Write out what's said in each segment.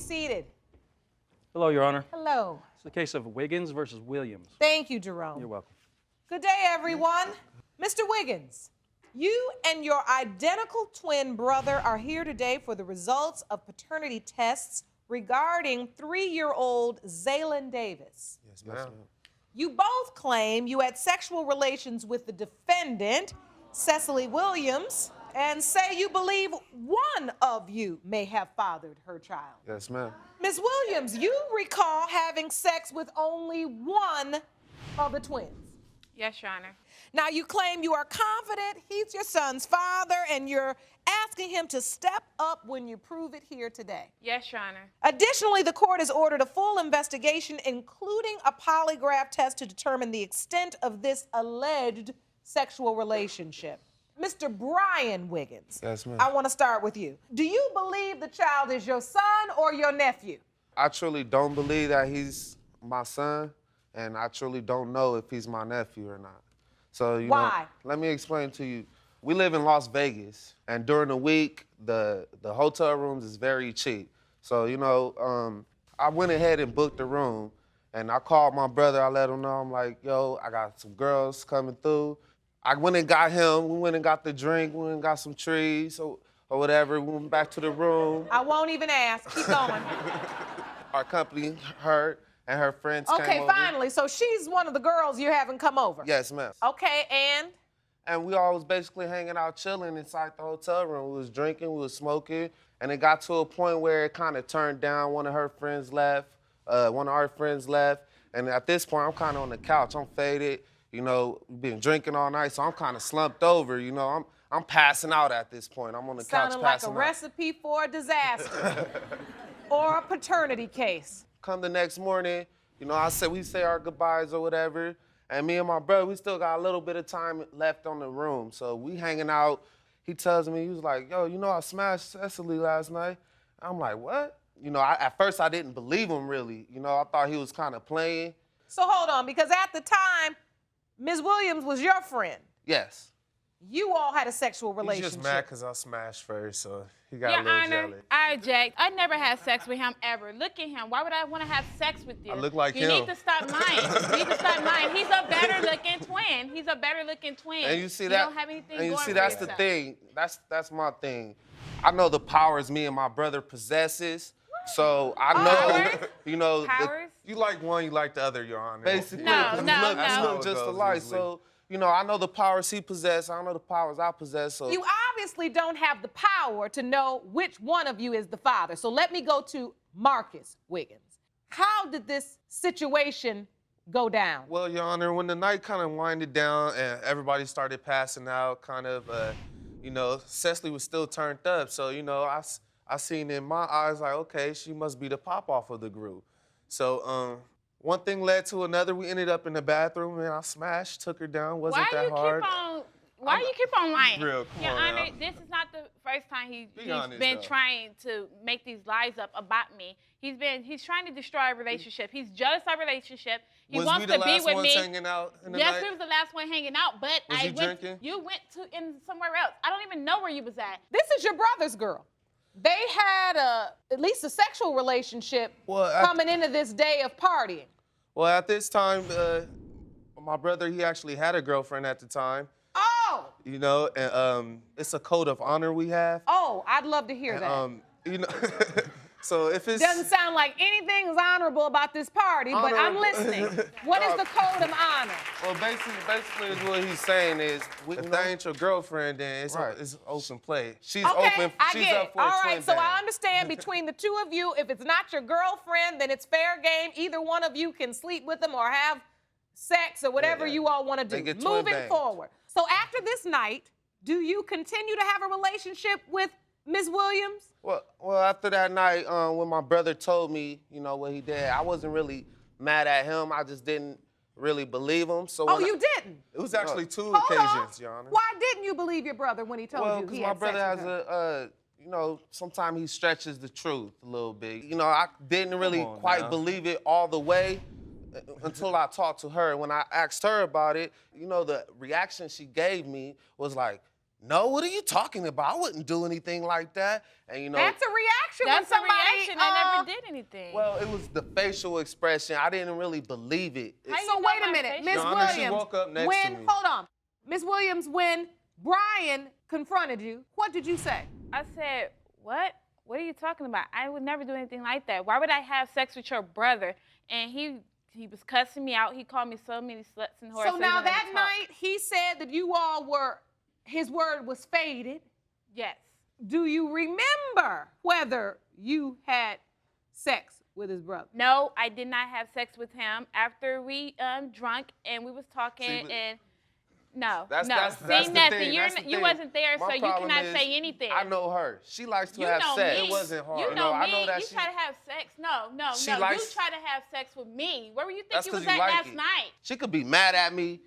seated. Hello, Your Honor. Hello. It's the case of Wiggins versus Williams. Thank you, Jerome. You're welcome. Good day, everyone. Mr. Wiggins, you and your identical twin brother are here today for the results of paternity tests regarding 3-year-old Zayla Davis. Yes, ma'am. You both claim you had sexual relations with the defendant, Cecily Williams, and say you believe one of you may have fathered her child. Yes, ma'am. Ms. Williams, you recall having sex with only one of the twins. Yes, Your Honor. Now, you claim you are confident he's your son's father, and you're asking him to step up when you prove it here today. Yes, Your Honor. Additionally, the court has ordered a full investigation, including a polygraph test to determine the extent of this alleged sexual relationship. Mr. Brian Wiggins, Yes, ma'am. I want to start with you. Do you believe the child is your son or your nephew? I truly don't believe that he's my son, and I truly don't know if he's my nephew or not. So, you Why? know, let me explain to you. We live in Las Vegas, and during the week, the hotel rooms is very cheap. So, you know, I went ahead and booked a room, and I called my brother. I let him know. I'm like, yo, I got some girls coming through. I went and got him. We went and got the drink. We went and got some trees or whatever. We went back to the room. I won't even ask. Keep going. Our company, her and her friends came Okay, over. finally. So she's one of the girls you haven't come over? Yes, ma'am. Okay, and? And we all was basically hanging out, chilling inside the hotel room. We was drinking, we was smoking, and it got to a point where it kind of turned down. One of her friends left, one of our friends left, and at this point, I'm kind of on the couch. I'm faded. You know, we've been drinking all night, so I'm kind of slumped over. You know, I'm passing out at this point. I'm on the couch Sounding like a passing out. recipe for a disaster or a paternity case. Come the next morning, you know, we say our goodbyes or whatever, and me and my brother, we still got a little bit of time left on the room. So we hanging out. He tells me, he was like, yo, you know, I smashed Cecily last night. I'm like, what? You know, at first I didn't believe him really. You know, I thought he was kind of playing. So hold on, because at the time, Ms. Williams was your friend. Yes. You all had a sexual He's relationship. just mad because I smashed first, so he got Your a little Honor, jelly. I object. I never had sex with him ever. Look at him. Why would I want to have sex with you? I look like you him. You need to stop lying. You need to stop lying. He's a better-looking twin. He's a better-looking twin. And you see that? You don't have anything and you going see, for that's yourself. the thing. That's my thing. I know the powers me and my brother possesses. So I know, Powers? you know, Powers? You like one, you like the other, Your Honor. basically, No, 'cause we no, look, no. we That's how look it just goes alike. usually. So, you know, I know the powers he possesses. I know the powers I possess. So You obviously don't have the power to know which one of you is the father. So let me go to Marcus Wiggins. How did this situation go down? Well, Your Honor, when the night kind of winded down and everybody started passing out, you know, Cecily was still turned up. So, you know, I seen in my eyes like, okay, she must be the pop-off of the group. So, one thing led to another. We ended up in the bathroom and I smashed, took her down. Wasn't that hard? Why do you keep on lying? Real, come Your on Honor, now. this is not the first time he's honest, been though. trying to make these lies up about me. He's trying to destroy our relationship. He's jealous of our relationship. He Was wants we the to be last with ones me. hanging out in the Yes, night? we was the last one hanging out, but Was he drinking? You went to in somewhere else. I don't even know where you was at. This is your brother's girl. They had at least a sexual relationship Well, coming into this day of partying. well, at this time, my brother, he actually had a girlfriend at the time. Oh, You know, and it's a code of honor we have. I'd love to hear that. You know, so if it's Doesn't sound like anything is honorable about this party, but I'm Honorable. listening. What is the code of honor? well, basically is what he's saying is, if that ain't your girlfriend, then it's, Right. it's open play. She's Okay, open. I She's get up it. for a All twin right, so bang. I understand between the two of you, if it's not your girlfriend, then it's fair game. Either one of you can sleep with them or have sex or whatever Yeah. you all want to They do. get twin Moving banged. forward. So after this night, do you continue to have a relationship with Ms. Williams? Well, after that night, when my brother told me, you know, what he did, I wasn't really mad at him. I just didn't really believe him. So Oh, when you didn't? It was actually two Hold occasions, on. Your Honor. Why didn't you believe your brother when he told Well, you because he my had brother sex has with her? you know, sometimes he stretches the truth a little bit. You know, I didn't really on quite now. believe it all the way until I talked to her. When I asked her about it, you know, the reaction she gave me was like, no, what are you talking about? I wouldn't do anything like that. And, you know. That's a reaction when That's a somebody. reaction. I never did anything. Well, it was the facial expression. I didn't really believe it. How you So know wait a my minute, face? Miss Your Honor, she Williams. woke up next when to me. hold on, Miss Williams, when Brian confronted you, what did you say? I said, what? What are you talking about? I would never do anything like that. Why would I have sex with your brother? And he was cussing me out. He called me so many sluts and whores. So he now wouldn't let that me talk. night he said that you all were, his word was faded. Yes. Do you remember whether you had sex with his brother? No, I did not have sex with him after we drunk and we was talking See, but- and no, That's no. the See, nothing. thing, You're that's the you thing. wasn't there, My so you problem cannot is, say anything. I know her. She likes to You have know sex. me. It wasn't hard. You know I me. know that you she- try to have sex. No. She You likes- try to have sex with me. Where were you think That's you 'cause was you at like last it. night? She could be mad at me,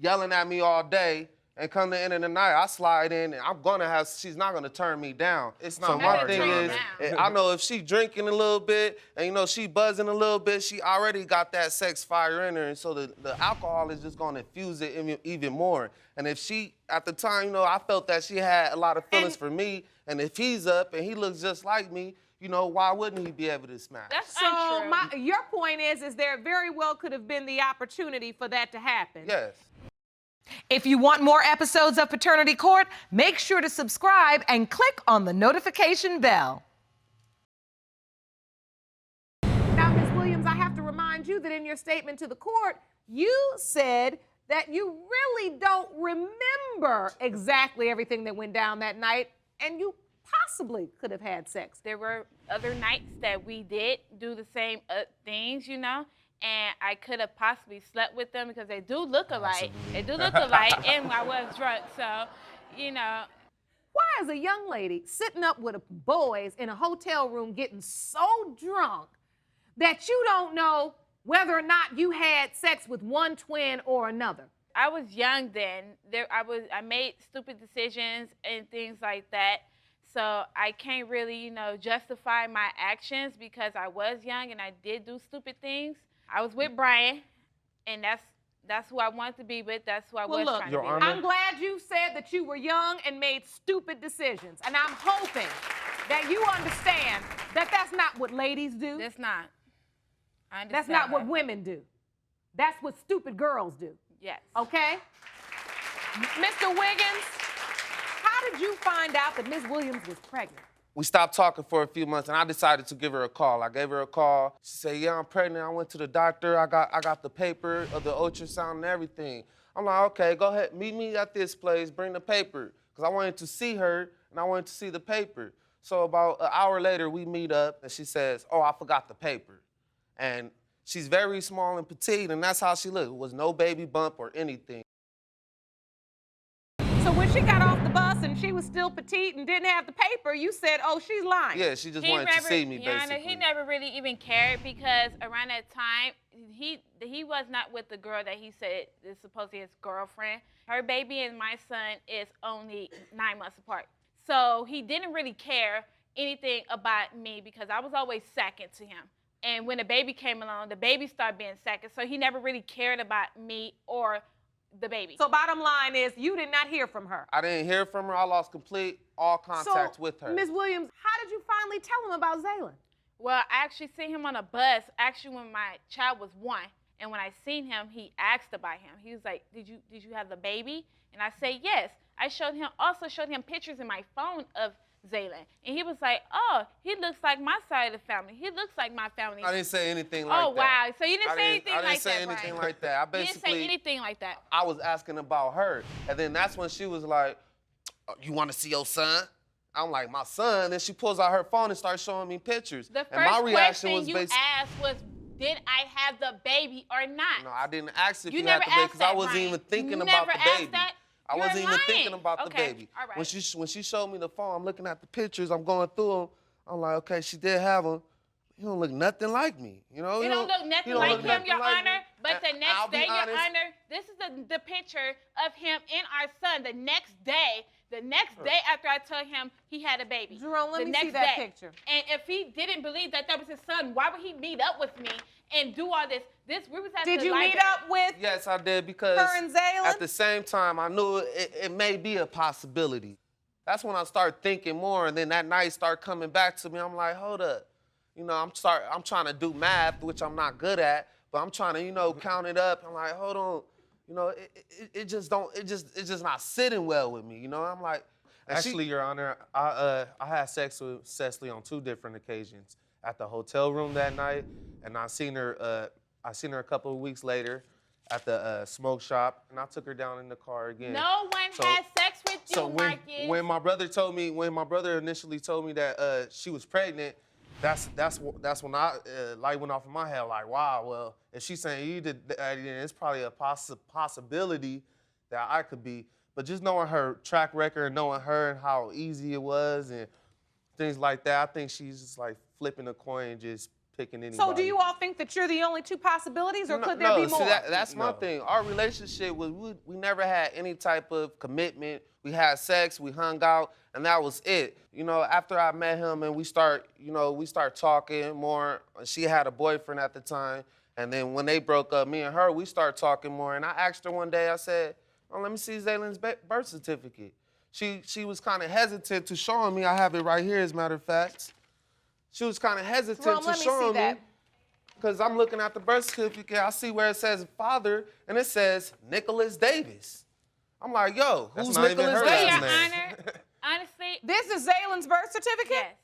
yelling at me all day, and come the end of the night, I slide in, and she's not gonna turn me down. It's not So my hard, thing Your is, Honor. I know if she drinking a little bit, and you know, she buzzing a little bit, she already got that sex fire in her, and so the alcohol is just gonna infuse it even more. And if she, at the time, you know, I felt that she had a lot of feelings for me, and if he's up and he looks just like me, you know, why wouldn't he be able to smash? That's So untrue. your point is there very well could have been the opportunity for that to happen. Yes. If you want more episodes of Paternity Court, make sure to subscribe and click on the notification bell. Now, Ms. Williams, I have to remind you that in your statement to the court, you said that you really don't remember exactly everything that went down that night, and you possibly could have had sex. There were other nights that we did do the same things, you know, and I could have possibly slept with them because they do look alike. They do look alike, and I was drunk, so, you know. Why is a young lady sitting up with boys in a hotel room getting so drunk that you don't know whether or not you had sex with one twin or another? I was young then. I made stupid decisions and things like that. So I can't really, you know, justify my actions because I was young and I did do stupid things. I was with Brian, and that's who I wanted to be with. That's who I was trying to Your be Honor. with. I'm glad you said that you were young and made stupid decisions. And I'm hoping that you understand that that's not what ladies do. That's not. I understand That's not what that. women do. That's what stupid girls do. Yes. Okay? Mr. Wiggins, how did you find out that Ms. Williams was pregnant? We stopped talking for a few months, and I decided to give her a call. I gave her a call. She said, yeah, I'm pregnant. I went to the doctor. I got the paper of the ultrasound and everything. I'm like, okay, go ahead. Meet me at this place. Bring the paper. Because I wanted to see her, and I wanted to see the paper. So about an hour later, we meet up, and she says, oh, I forgot the paper. And she's very small and petite, and that's how she looked. It was no baby bump or anything. So when she got off the bus and she was still petite and didn't have the paper, you said, oh, she's lying. Yeah, she just wanted to see me, Your Honor, basically. he never really even cared because around that time, he was not with the girl that he said is supposedly his girlfriend. Her baby and my son is only 9 months apart. So he didn't really care anything about me because I was always second to him. And when the baby came along, the baby started being second. So he never really cared about me or the baby. So bottom line is you did not hear from her. I didn't hear from her. I lost all contact So, with her. Ms. Williams, how did you finally tell him about Zayla? Well, I actually seen him on a bus, actually when my child was 1. And when I seen him, he asked about him. He was like, did you have the baby? And I said, yes. I also showed him pictures in my phone of Zayla. And he was like, oh, he looks like my side of the family. He looks like my family. I didn't say anything like that. Oh, wow. So you didn't say anything like that, I didn't say anything Brian. like that. I You didn't basically, say anything like that. I was asking about her. And then that's when she was like, you want to see your son? I'm like, my son? Then she pulls out her phone and starts showing me pictures. The and my first reaction question was you basically, asked was, did I have the baby or not? no, I didn't ask if You you never had the baby asked because I that, wasn't Brian. even thinking You about never the asked baby. that? I You're wasn't even thinking lying. about the Okay, baby. all right. When she showed me the phone, I'm looking at the pictures, I'm going through them. I'm like, okay, she did have him. He don't look nothing like me, you know? It don't look he nothing don't like look him, nothing Your like me. Honor. But the And next I'll be day, Your honest, Honor, this is the picture of him and our son. The next day after I told him he had a baby. Jerome, let the me next see that day. picture. And if he didn't believe that was his son, why would he meet up with me and do all this. We was at Did the you library. meet up with Yes, I did, because her and Zayla? at the same time, I knew it may be a possibility. That's when I started thinking more, and then that night started coming back to me. I'm like, hold up. You know, I'm trying to do math, which I'm not good at, but I'm trying to, you know, count it up. I'm like, hold on. You know, it's just not sitting well with me. You know, I'm like, Actually, Your Honor, I had sex with Cecily on 2 different occasions. At the hotel room that night, and I seen her a couple of weeks later at the smoke shop, and I took her down in the car again. No one had sex with you, So Marcus. when my brother initially told me that she was pregnant, that's when I light went off in my head, like, wow, well, if she's saying you did that, then it's probably a possibility that I could be. But just knowing her track record and knowing her and how easy it was and things like that, I think she's just like flipping a coin and just picking anybody. So do you all think that you're the only 2 possibilities, or could there be more? See, that's my thing. Our relationship was, we never had any type of commitment. We had sex, we hung out, and that was it. You know, after I met him and we start talking more. She had a boyfriend at the time, and then when they broke up, me and her, we started talking more. And I asked her one day, I said, oh, let me see Zaylen's birth certificate. She was kind of hesitant to showing me. I have it right here, as a matter of fact. She was kind of hesitant Jerome, to let me showing see me. that. Because I'm looking at the birth certificate, I see where it says father, and it says Nicholas Davis. I'm like, yo, That's who's not even Nicholas her Davis? Your last name. Honor, honestly, This is Zaylen's birth certificate? yes.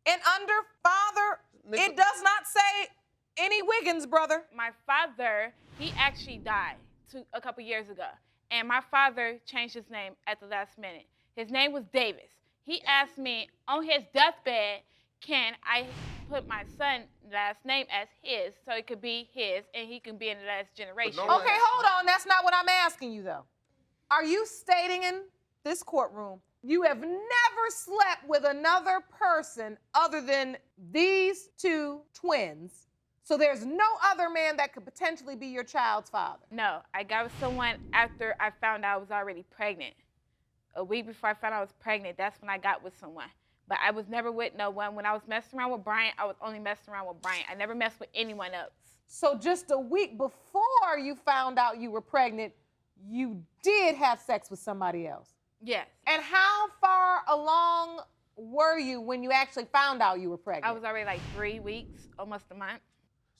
And under father, it does not say any Wiggins brother. My father, he actually died a couple years ago. And my father changed his name at the last minute. His name was Davis. He asked me on his deathbed, can I put my son's last name as his so it could be his and he can be in the last generation? no one- Okay, hold on. That's not what I'm asking you, though. Are you stating in this courtroom you have never slept with another person other than these 2 twins? So there's no other man that could potentially be your child's father? No, I got with someone after I found out I was already pregnant. A week before I found out I was pregnant, that's when I got with someone. But I was never with no one. When I was messing around with Brian, I was only messing around with Brian. I never messed with anyone else. So just a week before you found out you were pregnant, you did have sex with somebody else? Yes. And how far along were you when you actually found out you were pregnant? I was already like 3 weeks, almost a month.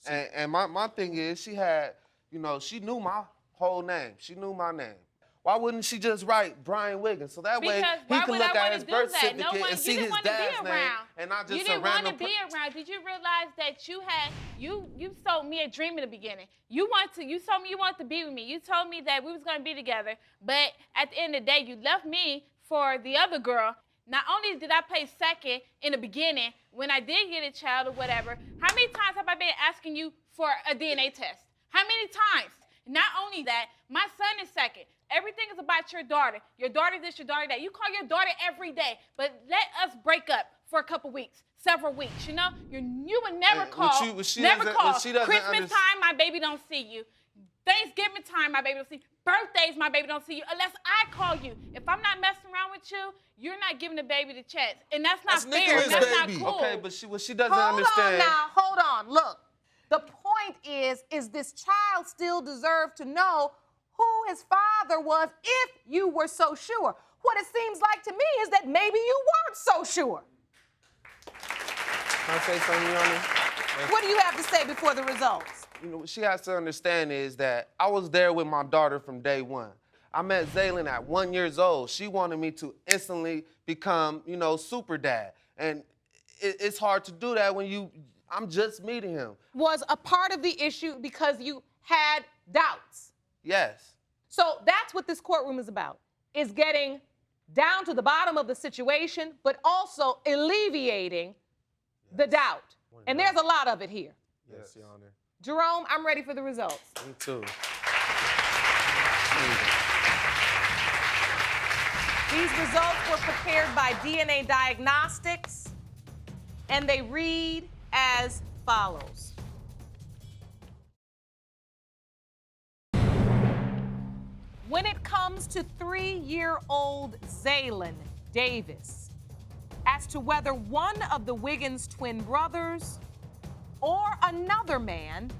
And my thing is, she had, you know, she knew my whole name. She knew my name. Why wouldn't she just write Brian Wiggins? So that way Because he why could would look I at wanna his do birth that? certificate No one, and see you his didn't want to be dad's name around. and not just You a didn't want to random be around. Did you realize that you sold me a dream in the beginning? You told me you wanted to be with me. You told me that we was gonna be together. But at the end of the day, you left me for the other girl. Not only did I play second in the beginning when I did get a child or whatever, how many times have I been asking you for a DNA test? How many times? Not only that, my son is second. Everything is about your daughter. Your daughter this, your daughter that. You call your daughter every day, but let us break up for a couple weeks, several weeks, you know? You would never call, never call. Christmas time, my baby don't see you. Thanksgiving time, my baby don't see you. Birthdays, my baby don't see you unless I call you. If I'm not messing around with you, you're not giving the baby the chance. And that's not fair. Nicholas' That's baby. not cool. Okay, but what she doesn't Hold understand. on now, hold on. Look, the point is this child still deserve to know who his father was if you were so sure? What it seems like to me is that maybe you weren't so sure. Can I say something, Your Honor? What do you have to say before the results? You know, what she has to understand is that I was there with my daughter from day one. I met Zaylen at 1 year old. She wanted me to instantly become, you know, super dad. And it's hard to do that when I'm just meeting him. Was a part of the issue because you had doubts. Yes. So that's what this courtroom is about, is getting down to the bottom of the situation, but also alleviating the doubt. And there's a lot of it here. Yes, Your Honor. Jerome, I'm ready for the results. Me too. These results were prepared by DNA Diagnostics, and they read as follows. When it comes to 3-year-old Zaylen Davis, as to whether one of the Wiggins twin brothers or another man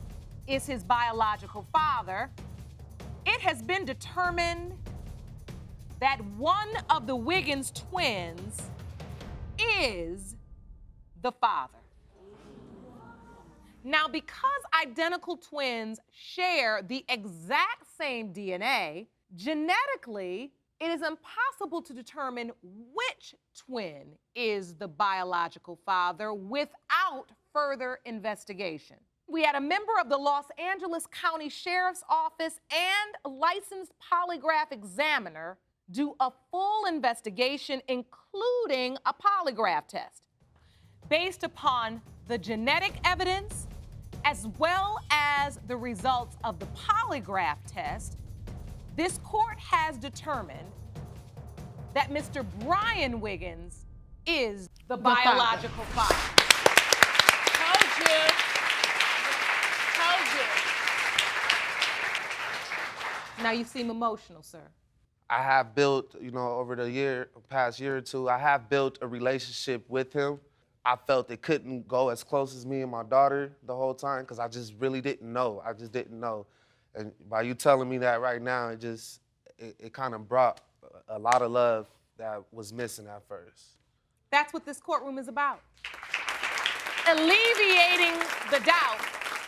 is his biological father, it has been determined that one of the Wiggins twins is the father. Now, because identical twins share the exact same DNA, genetically, it is impossible to determine which twin is the biological father without further investigation. We had a member of the Los Angeles County Sheriff's Office and a licensed polygraph examiner do a full investigation, including a polygraph test. Based upon the genetic evidence, as well as the results of the polygraph test, this court has determined that Mr. Brian Wiggins is the biological father. Told you. Now you seem emotional, sir. I have built, over the past year or two, I have built a relationship with him. I felt it couldn't go as close as me and my daughter the whole time because I just really didn't know. I just didn't know. And by you telling me that right now, it kind of brought a lot of love that was missing at first. That's what this courtroom is about. Alleviating the doubt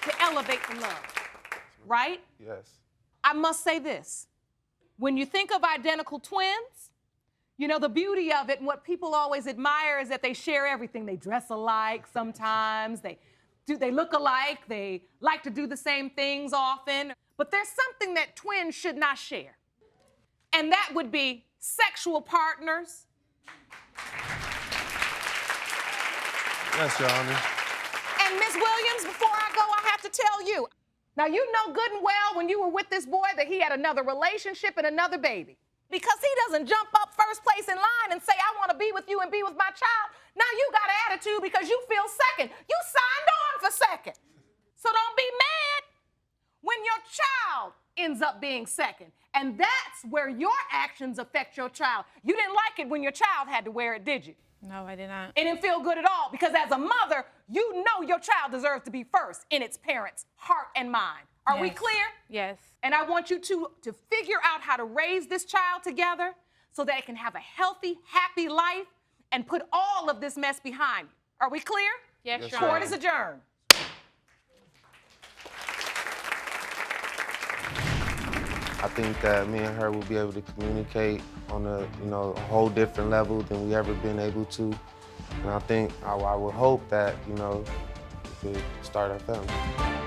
to elevate the love, right? Yes. I must say this. When you think of identical twins, the beauty of it and what people always admire is that they share everything. They dress alike sometimes, they look alike, they like to do the same things often. But there's something that twins should not share. And that would be sexual partners. Yes, Your Honor. And Ms. Williams, before I go, I have to tell you. Now, you know good and well when you were with this boy that he had another relationship and another baby. Because he doesn't jump up first place in line and say, I want to be with you and be with my child. Now you got an attitude because you feel second. You signed on for second. So don't be mad when your child ends up being second. And that's where your actions affect your child. You didn't like it when your child had to wear it, did you? No, I did not. It didn't feel good at all because as a mother, you know your child deserves to be first in its parents' heart and mind. Are we clear? Yes. And I want you to figure out how to raise this child together so that it can have a healthy, happy life and put all of this mess behind you. Are we clear? Yes, Yes, Your ma'am. Court Honor. is adjourned. I think that me and her will be able to communicate on a whole different level than we ever been able to. And I think I would hope that, we could start our family.